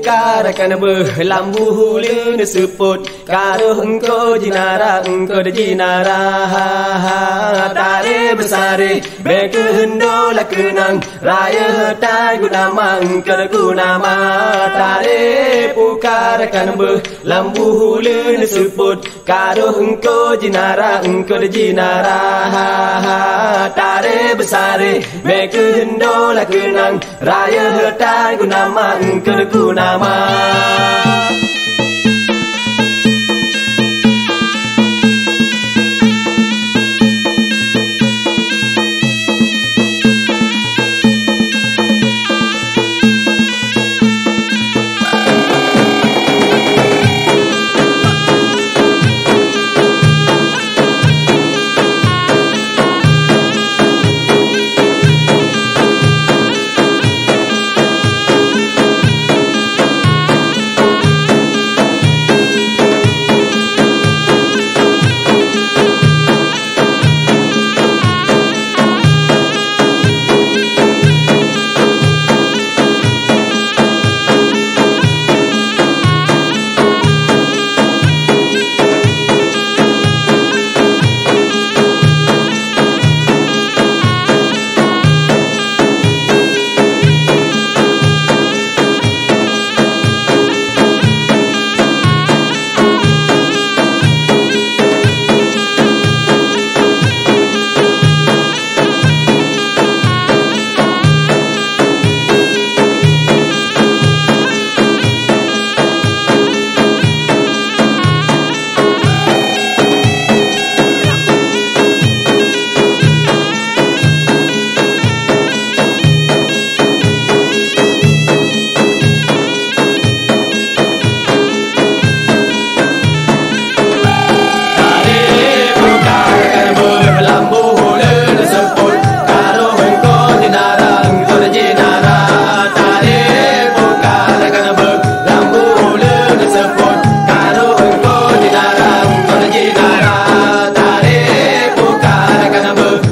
Pukar akan berlambu hulu disebut Karo engkau jinara engkau de jinara Tari besari beke hendola kenang Raya hetai gunama engkau de gunama Tari pukar akan berlambu hulu disebut Karo engkau jinara engkau de jinara Tari besari beke hendola kenang Raya hetai gunama engkau de gunama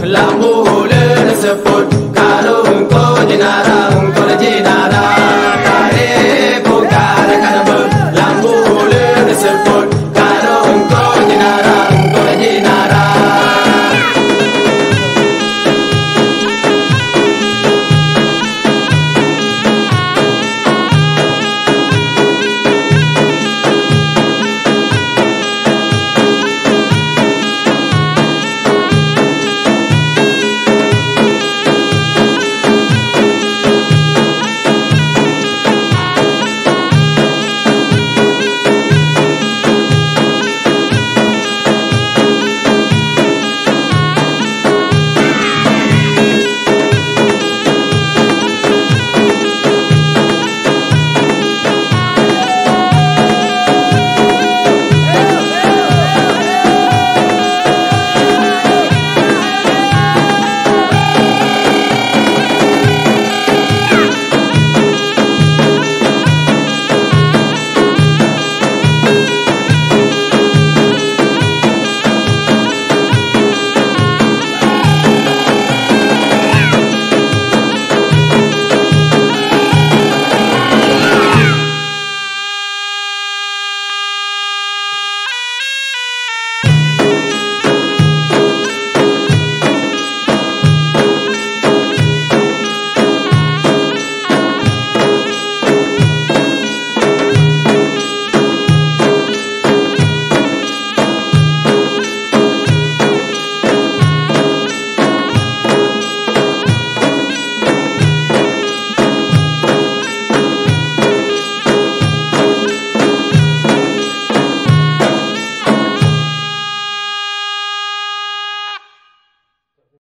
Lambu le sebut kalau engkau jinarang kau jinarang